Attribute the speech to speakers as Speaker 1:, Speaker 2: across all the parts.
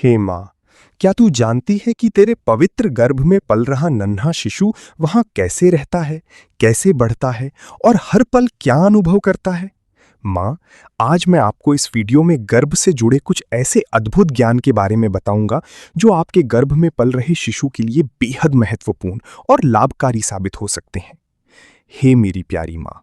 Speaker 1: हे माँ, क्या तू जानती है कि तेरे पवित्र गर्भ में पल रहा नन्हा शिशु वहां कैसे रहता है, कैसे बढ़ता है और हर पल क्या अनुभव करता है? माँ, आज मैं आपको इस वीडियो में गर्भ से जुड़े कुछ ऐसे अद्भुत ज्ञान के बारे में बताऊंगा जो आपके गर्भ में पल रहे शिशु के लिए बेहद महत्वपूर्ण और लाभकारी साबित हो सकते हैं। हे मेरी प्यारी माँ,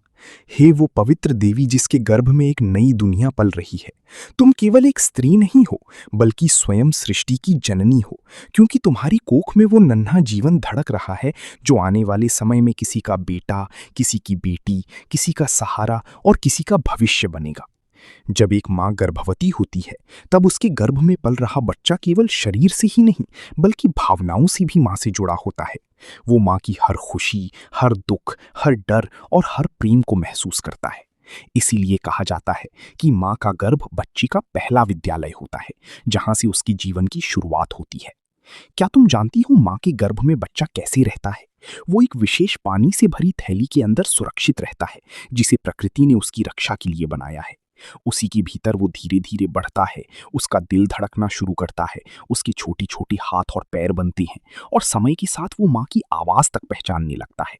Speaker 1: हे वो पवित्र देवी जिसके गर्भ में एक नई दुनिया पल रही है। तुम केवल एक स्त्री नहीं हो, बल्कि स्वयं सृष्टि की जननी हो, क्योंकि तुम्हारी कोख में वो नन्हा जीवन धड़क रहा है जो आने वाले समय में किसी का बेटा, किसी की बेटी, किसी का सहारा और किसी का भविष्य बनेगा। जब एक माँ गर्भवती होती है, तब उसके गर्भ में पल रहा बच्चा केवल शरीर से ही नहीं, बल्कि भावनाओं से भी माँ से जुड़ा होता है। वो माँ की हर खुशी, हर दुख, हर डर और हर प्रेम को महसूस करता है। इसीलिए कहा जाता है कि माँ का गर्भ बच्ची का पहला विद्यालय होता है, जहाँ से उसकी जीवन की शुरुआत होती है। क्या तुम जानती हो माँ के गर्भ में बच्चा कैसे रहता है? वो एक विशेष पानी से भरी थैली के अंदर सुरक्षित रहता है, जिसे प्रकृति ने उसकी रक्षा के लिए बनाया है। उसी के भीतर वो धीरे धीरे बढ़ता है, उसका दिल धड़कना शुरू करता है, उसके छोटी छोटी हाथ और पैर बनते हैं और समय के साथ वो माँ की आवाज तक पहचानने लगता है।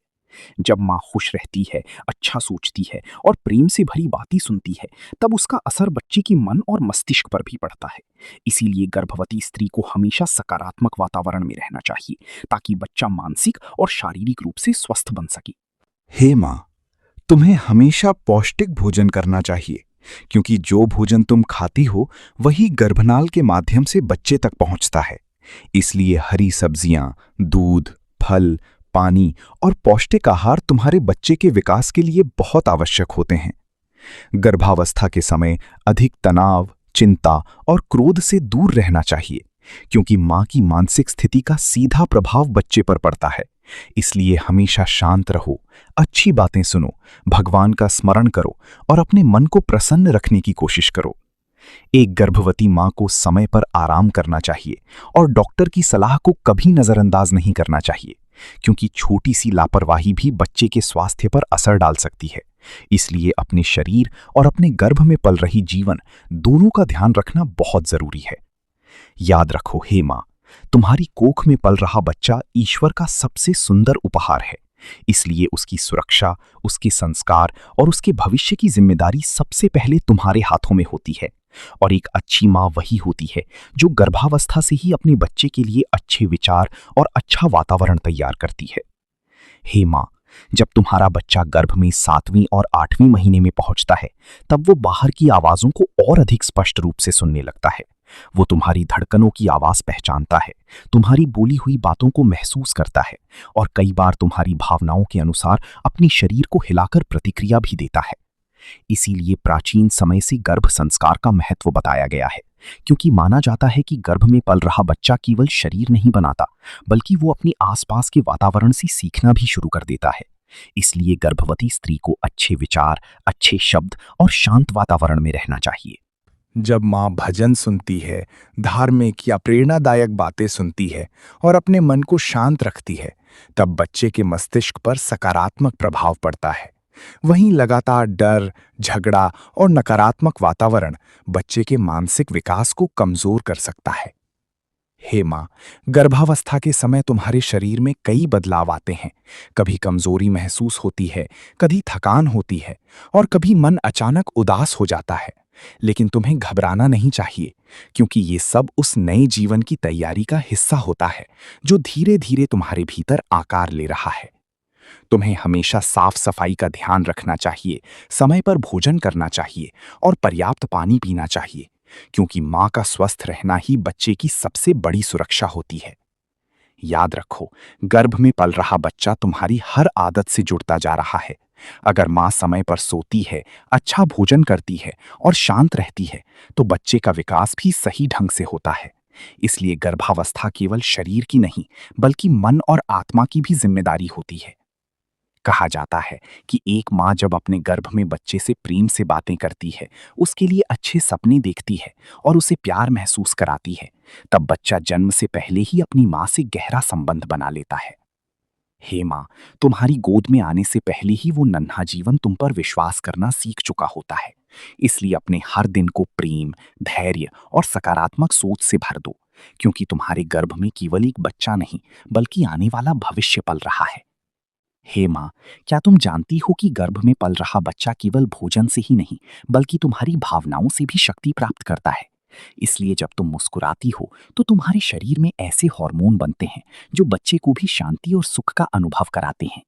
Speaker 1: जब माँ खुश रहती है, अच्छा सोचती है और प्रेम से भरी बातें सुनती है, तब उसका असर बच्चे के मन और मस्तिष्क पर भी पड़ता है। इसीलिए गर्भवती स्त्री को हमेशा सकारात्मक वातावरण में रहना चाहिए, ताकि बच्चा मानसिक और शारीरिक रूप से स्वस्थ बन सके।
Speaker 2: हे माँ, तुम्हें हमेशा पौष्टिक भोजन करना चाहिए, क्योंकि जो भोजन तुम खाती हो वही गर्भनाल के माध्यम से बच्चे तक पहुंचता है। इसलिए हरी सब्जियां, दूध, फल, पानी और पौष्टिक आहार तुम्हारे बच्चे के विकास के लिए बहुत आवश्यक होते हैं। गर्भावस्था के समय अधिक तनाव, चिंता और क्रोध से दूर रहना चाहिए, क्योंकि मां की मानसिक स्थिति का सीधा प्रभाव बच्चे पर पड़ता है। इसलिए हमेशा शांत रहो, अच्छी बातें सुनो, भगवान का स्मरण करो और अपने मन को प्रसन्न रखने की कोशिश करो। एक गर्भवती मां को समय पर आराम करना चाहिए और डॉक्टर की सलाह को कभी नजरअंदाज नहीं करना चाहिए, क्योंकि छोटी सी लापरवाही भी बच्चे के स्वास्थ्य पर असर डाल सकती है। इसलिए अपने शरीर और अपने गर्भ में पल रही जीवन दोनों का ध्यान रखना बहुत जरूरी है। याद रखो हे मां, तुम्हारी कोख में पल रहा बच्चा ईश्वर का सबसे सुंदर उपहार है। इसलिए उसकी सुरक्षा, उसके संस्कार और उसके भविष्य की जिम्मेदारी सबसे पहले तुम्हारे हाथों में होती है। और एक अच्छी माँ वही होती है जो गर्भावस्था से ही अपने बच्चे के लिए अच्छे विचार और अच्छा वातावरण तैयार करती है। हे माँ, जब तुम्हारा बच्चा गर्भ में 7वीं और 8वीं महीने में पहुंचता है, तब वो बाहर की आवाजों को और अधिक स्पष्ट रूप से सुनने लगता है। वो तुम्हारी धड़कनों की आवाज पहचानता है, तुम्हारी बोली हुई बातों को महसूस करता है और कई बार तुम्हारी भावनाओं के अनुसार अपने शरीर को हिलाकर प्रतिक्रिया भी देता है। इसीलिए प्राचीन समय से गर्भ संस्कार का महत्व बताया गया है, क्योंकि माना जाता है कि गर्भ में पल रहा बच्चा केवल शरीर नहीं बनाता, बल्कि वो अपने आसपास के वातावरण से सीखना भी शुरू कर देता है। इसलिए गर्भवती स्त्री को अच्छे विचार, अच्छे शब्द और शांत वातावरण में रहना चाहिए।
Speaker 3: जब माँ भजन सुनती है, धार्मिक या प्रेरणादायक बातें सुनती है और अपने मन को शांत रखती है, तब बच्चे के मस्तिष्क पर सकारात्मक प्रभाव पड़ता है। वहीं लगातार डर, झगड़ा और नकारात्मक वातावरण बच्चे के मानसिक विकास को कमजोर कर सकता है। हे माँ, गर्भावस्था के समय तुम्हारे शरीर में कई बदलाव आते हैं। कभी कमजोरी महसूस होती है, कभी थकान होती है और कभी मन अचानक उदास हो जाता है। लेकिन तुम्हें घबराना नहीं चाहिए, क्योंकि ये सब उस नए जीवन की तैयारी का हिस्सा होता है जो धीरे धीरे तुम्हारे भीतर आकार ले रहा है। तुम्हें हमेशा साफ सफाई का ध्यान रखना चाहिए, समय पर भोजन करना चाहिए और पर्याप्त पानी पीना चाहिए, क्योंकि माँ का स्वस्थ रहना ही बच्चे की सबसे बड़ी सुरक्षा होती है। याद रखो, गर्भ में पल रहा बच्चा तुम्हारी हर आदत से जुड़ता जा रहा है। अगर माँ समय पर सोती है, अच्छा भोजन करती है और शांत रहती है, तो बच्चे का विकास भी सही ढंग से होता है। इसलिए गर्भावस्था केवल शरीर की नहीं, बल्कि मन और आत्मा की भी जिम्मेदारी होती है। कहा जाता है कि एक माँ जब अपने गर्भ में बच्चे से प्रेम से बातें करती है, उसके लिए अच्छे सपने देखती है और उसे प्यार महसूस कराती है, तब बच्चा जन्म से पहले ही अपनी माँ से गहरा संबंध बना लेता है। हे माँ, तुम्हारी गोद में आने से पहले ही वो नन्हा जीवन तुम पर विश्वास करना सीख चुका होता है। इसलिए अपने हर दिन को प्रेम, धैर्य और सकारात्मक सोच से भर दो,
Speaker 4: क्योंकि तुम्हारे गर्भ में केवल एक बच्चा नहीं बल्कि आने वाला भविष्य पल रहा है। हे माँ, क्या तुम जानती हो कि गर्भ में पल रहा बच्चा केवल भोजन से ही नहीं बल्कि तुम्हारी भावनाओं से भी शक्ति प्राप्त करता है। इसलिए जब तुम मुस्कुराती हो तो तुम्हारे शरीर में ऐसे हार्मोन बनते हैं जो बच्चे को भी शांति और सुख का अनुभव कराते हैं।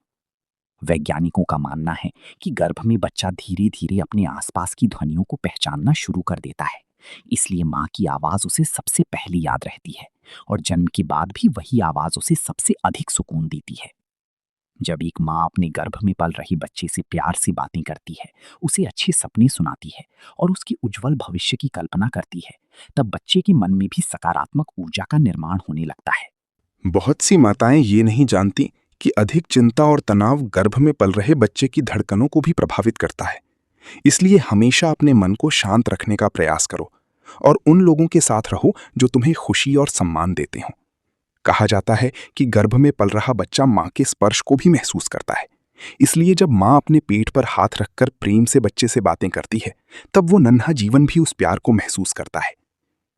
Speaker 4: वैज्ञानिकों का मानना है कि गर्भ में बच्चा धीरे धीरे अपने आसपास की ध्वनियों को पहचानना शुरू कर देता है। इसलिए माँ की आवाज उसे सबसे पहले याद रहती है और जन्म के बाद भी वही आवाज उसे सबसे अधिक सुकून देती है। जब एक माँ अपने गर्भ में पल रही बच्चे से प्यार से बातें करती है, उसे अच्छे सपने सुनाती है और उसके उज्जवल भविष्य की कल्पना करती है, तब बच्चे के मन में भी सकारात्मक ऊर्जा का निर्माण होने लगता है।
Speaker 3: बहुत सी माताएं ये नहीं जानती कि अधिक चिंता और तनाव गर्भ में पल रहे बच्चे की धड़कनों को भी प्रभावित करता है। इसलिए हमेशा अपने मन को शांत रखने का प्रयास करो और उन लोगों के साथ रहो जो तुम्हें खुशी और सम्मान देते हों। कहा जाता है कि गर्भ में पल रहा बच्चा माँ के स्पर्श को भी महसूस करता है। इसलिए जब माँ अपने पेट पर हाथ रखकर प्रेम से बच्चे से बातें करती है, तब वो नन्हा जीवन भी उस प्यार को महसूस करता है।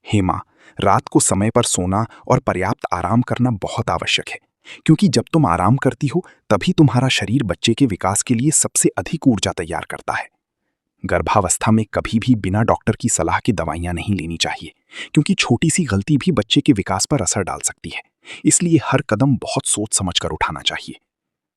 Speaker 3: हे माँ, रात को समय पर सोना और पर्याप्त आराम करना बहुत आवश्यक है, क्योंकि जब तुम आराम करती हो तभी तुम्हारा शरीर बच्चे के विकास के लिए सबसे अधिक ऊर्जा तैयार करता है। गर्भावस्था में कभी भी बिना डॉक्टर की सलाह की दवाइयां नहीं लेनी चाहिए, क्योंकि छोटी सी गलती भी बच्चे के विकास पर असर डाल सकती है। इसलिए हर कदम बहुत सोच समझ कर उठाना चाहिए।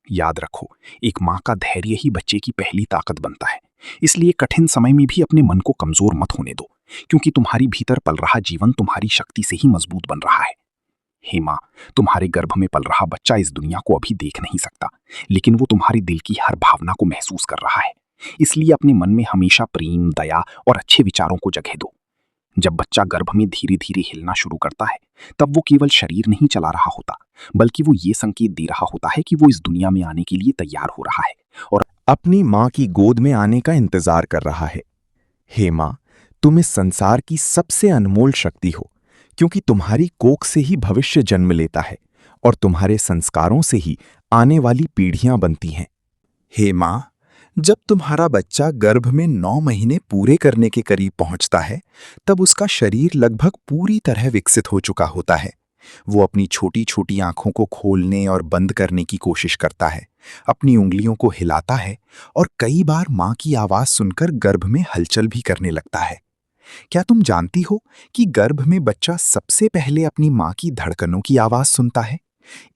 Speaker 3: याद रखो, एक माँ का धैर्य ही बच्चे की पहली ताकत बनता है। इसलिए कठिन समय में भी अपने मन को कमजोर मत होने दो, क्योंकि तुम्हारी भीतर पल रहा जीवन तुम्हारी शक्ति से ही मजबूत बन रहा है। हे माँ, तुम्हारे गर्भ में पल रहा बच्चा इस दुनिया को अभी देख नहीं सकता, लेकिन वो तुम्हारे दिल की हर भावना को महसूस कर रहा है। इसलिए अपने मन में हमेशा प्रेम, दया और अच्छे विचारों को जगह दो। जब बच्चा गर्भ में धीरे धीरे हिलना शुरू करता है, तब वो केवल शरीर नहीं चला रहा होता, बल्कि वो ये संकेत दे रहा होता है कि वो इस दुनिया में आने के लिए तैयार हो रहा है और
Speaker 2: अपनी माँ की गोद में आने का इंतजार कर रहा है। हे माँ, तुम इस संसार की सबसे अनमोल शक्ति हो, क्योंकि तुम्हारी कोख से ही भविष्य जन्म लेता है और तुम्हारे संस्कारों से ही आने वाली पीढ़ियां बनती हैं। हे माँ, जब तुम्हारा बच्चा गर्भ में 9 महीने पूरे करने के करीब पहुंचता है, तब उसका शरीर लगभग पूरी तरह विकसित हो चुका होता है। वो अपनी छोटी छोटी आंखों को खोलने और बंद करने की कोशिश करता है, अपनी उंगलियों को हिलाता है और कई बार माँ की आवाज सुनकर गर्भ में हलचल भी करने लगता है। क्या तुम जानती हो कि गर्भ में बच्चा सबसे पहले अपनी माँ की धड़कनों की आवाज सुनता है?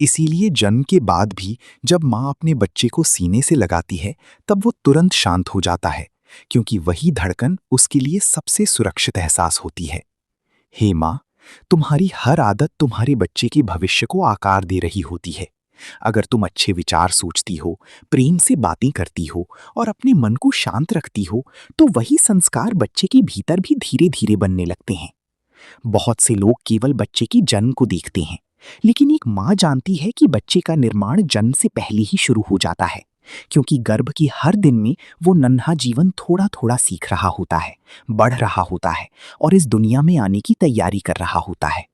Speaker 2: इसीलिए जन्म के बाद भी जब माँ अपने बच्चे को सीने से लगाती है, तब वो तुरंत शांत हो जाता है, क्योंकि वही धड़कन उसके लिए सबसे सुरक्षित एहसास होती है। हे माँ, तुम्हारी हर आदत तुम्हारे बच्चे के भविष्य को आकार दे रही होती है। अगर तुम अच्छे विचार सोचती हो, प्रेम से बातें करती हो और अपने मन को शांत रखती हो, तो वही संस्कार बच्चे के भीतर भी धीरे धीरे बनने लगते हैं। बहुत से लोग केवल बच्चे की जन्म को देखते हैं, लेकिन एक माँ जानती है कि बच्चे का निर्माण जन्म से पहले ही शुरू हो जाता है, क्योंकि गर्भ की हर दिन में वो नन्हा जीवन थोड़ा थोड़ा सीख रहा होता है, बढ़ रहा होता है और इस दुनिया में आने की तैयारी कर रहा होता है।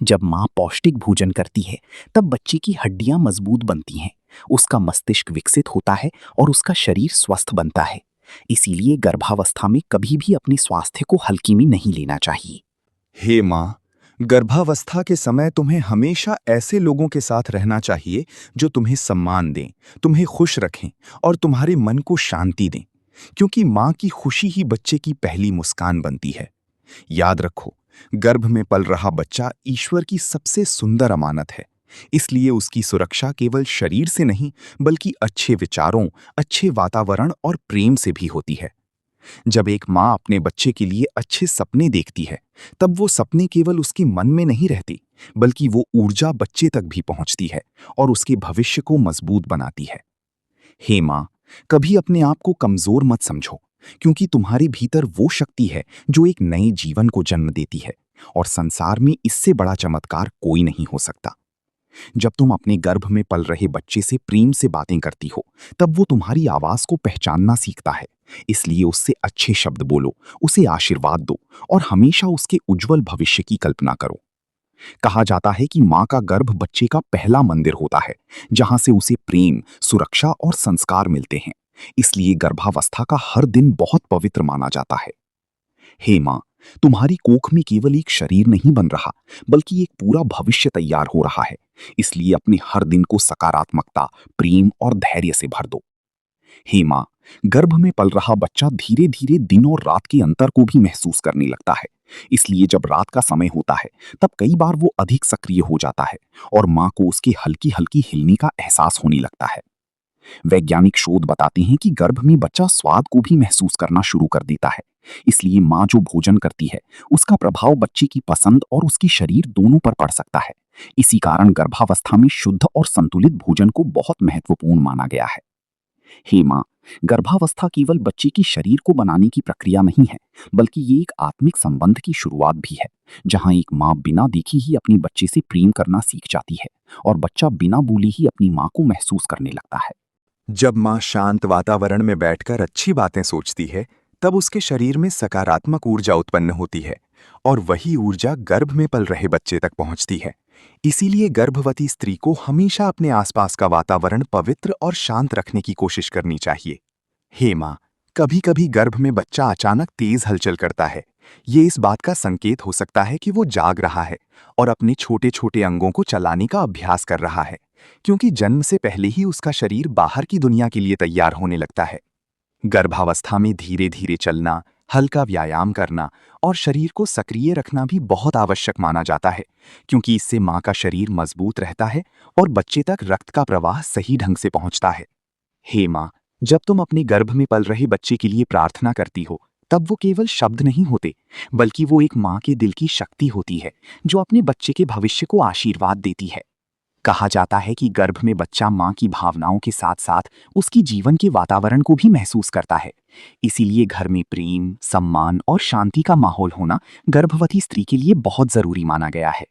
Speaker 2: जब माँ पौष्टिक भोजन करती है, तब बच्चे की हड्डियां मजबूत बनती हैं, उसका मस्तिष्क विकसित होता है और उसका शरीर स्वस्थ बनता है। इसीलिए गर्भावस्था में कभी भी अपने स्वास्थ्य को हल्की में नहीं लेना चाहिए। हे माँ, गर्भावस्था के समय तुम्हें हमेशा ऐसे लोगों के साथ रहना चाहिए जो तुम्हें सम्मान दें, तुम्हें खुश रखें और तुम्हारे मन को शांति दें, क्योंकि माँ की खुशी ही बच्चे की पहली मुस्कान बनती है। याद रखो, गर्भ में पल रहा बच्चा ईश्वर की सबसे सुंदर अमानत है। इसलिए उसकी सुरक्षा केवल शरीर से नहीं, बल्कि अच्छे विचारों, अच्छे वातावरण और प्रेम से भी होती है। जब एक माँ अपने बच्चे के लिए अच्छे सपने देखती है, तब वो सपने केवल उसके मन में नहीं रहती, बल्कि वो ऊर्जा बच्चे तक भी पहुंचती है और उसके भविष्य को मजबूत बनाती है। हे माँ, कभी अपने आप को कमजोर मत समझो, क्योंकि तुम्हारे भीतर वो शक्ति है जो एक नए जीवन को जन्म देती है और संसार में इससे बड़ा चमत्कार कोई नहीं हो सकता। जब तुम अपने गर्भ में पल रहे बच्चे से प्रेम से बातें करती हो, तब वो तुम्हारी आवाज को पहचानना सीखता है। इसलिए उससे अच्छे शब्द बोलो, उसे आशीर्वाद दो और हमेशा उसके उज्जवल भविष्य की कल्पना करो। कहा जाता है कि माँ का गर्भ बच्चे का पहला मंदिर होता है, जहां से उसे प्रेम, सुरक्षा और संस्कार मिलते हैं। इसलिए गर्भावस्था का हर दिन बहुत पवित्र माना जाता है।
Speaker 4: हे माँ, तुम्हारी कोख में केवल एक शरीर नहीं बन रहा, बल्कि एक पूरा भविष्य तैयार हो रहा है। इसलिए अपने हर दिन को सकारात्मकता, प्रेम और धैर्य से भर दो। हे माँ, गर्भ में पल रहा बच्चा धीरे धीरे दिन और रात के अंतर को भी महसूस करने लगता है। इसलिए जब रात का समय होता है, तब कई बार वो अधिक सक्रिय हो जाता है और माँ को उसके हल्की हल्की हिलने का एहसास होने लगता है। वैज्ञानिक शोध बताते हैं कि गर्भ में बच्चा स्वाद को भी महसूस करना शुरू कर देता है। इसलिए माँ जो भोजन करती है, उसका प्रभाव बच्चे की पसंद और उसके शरीर दोनों पर पड़ सकता है। इसी कारण गर्भावस्था में शुद्ध और संतुलित भोजन को बहुत महत्वपूर्ण माना गया है। हे माँ, गर्भावस्था केवल बच्चे की शरीर को बनाने की प्रक्रिया नहीं है, बल्कि ये एक आत्मिक संबंध की शुरुआत भी है, जहाँ एक माँ बिना देखे ही अपने बच्चे से प्रेम करना सीख जाती है और बच्चा बिना बोले ही अपनी माँ को महसूस करने लगता है।
Speaker 2: जब माँ शांत वातावरण में बैठकर अच्छी बातें सोचती है, तब उसके शरीर में सकारात्मक ऊर्जा उत्पन्न होती है और वही ऊर्जा गर्भ में पल रहे बच्चे तक पहुंचती है। इसीलिए गर्भवती स्त्री को हमेशा अपने आसपास का वातावरण पवित्र और शांत रखने की कोशिश करनी चाहिए। हे माँ, कभी-कभी गर्भ में बच्चा अचानक तेज हलचल करता है। ये इस बात का संकेत हो सकता है कि वो जाग रहा है और अपने छोटे-छोटे अंगों को चलाने का अभ्यास कर रहा है, क्योंकि जन्म से पहले ही उसका शरीर बाहर की दुनिया के लिए तैयार होने लगता है। गर्भावस्था में धीरे-धीरे चलना, हल्का व्यायाम करना और शरीर को सक्रिय रखना भी बहुत आवश्यक माना जाता है, क्योंकि इससे माँ का शरीर मजबूत रहता है और बच्चे तक रक्त का प्रवाह सही ढंग से पहुंचता है। हे माँ, जब तुम अपने गर्भ में पल रहे बच्चे के लिए प्रार्थना करती हो, तब वो केवल शब्द नहीं होते, बल्कि वो एक माँ के दिल की शक्ति होती है, जो अपने बच्चे के भविष्य को आशीर्वाद देती है। कहा जाता है कि गर्भ में बच्चा माँ की भावनाओं के साथ साथ उसकी जीवन के वातावरण को भी महसूस करता है। इसीलिए घर में प्रेम, सम्मान और शांति का माहौल होना गर्भवती स्त्री के लिए बहुत जरूरी माना गया है।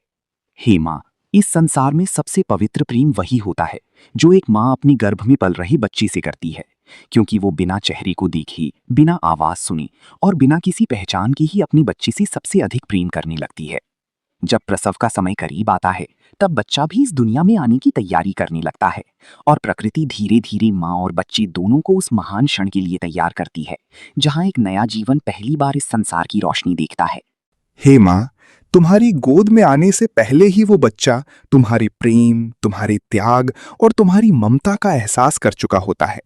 Speaker 2: हे माँ, इस संसार में सबसे पवित्र प्रेम वही होता है जो एक माँ अपनी गर्भ में पल रहे बच्चे से करती है, क्योंकि वो बिना चेहरे को देखे, बिना आवाज सुने और बिना किसी पहचान के ही अपने बच्चे से सबसे अधिक प्रेम करने लगती है। जब प्रसव का समय करीब आता है, तब बच्चा भी इस दुनिया में आने की तैयारी करने लगता है और प्रकृति धीरे धीरे माँ और बच्चे दोनों को उस महान क्षण के लिए तैयार करती है, जहाँ एक नया जीवन पहली बार इस संसार की रोशनी देखता है।
Speaker 3: हे माँ, तुम्हारी गोद में आने से पहले ही वो बच्चा तुम्हारे प्रेम, तुम्हारे त्याग और तुम्हारी ममता का एहसास कर चुका होता है।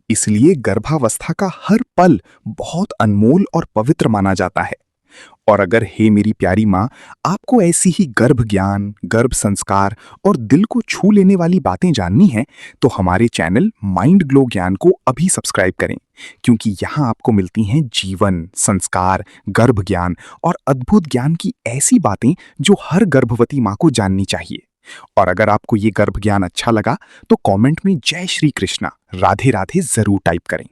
Speaker 3: इसलिए गर्भावस्था का हर पल बहुत अनमोल और पवित्र माना जाता है। और अगर हे मेरी प्यारी माँ, आपको ऐसी ही गर्भ ज्ञान, गर्भ संस्कार और दिल को छू लेने वाली बातें जाननी हैं, तो हमारे चैनल माइंड ग्लो ज्ञान को अभी सब्सक्राइब करें, क्योंकि यहाँ आपको मिलती हैं जीवन, संस्कार, गर्भ ज्ञान और अद्भुत ज्ञान की ऐसी बातें जो हर गर्भवती माँ को जाननी चाहिए। और अगर आपको ये गर्भ ज्ञान अच्छा लगा, तो कमेंट में जय श्री कृष्णा, राधे राधे जरूर टाइप करें।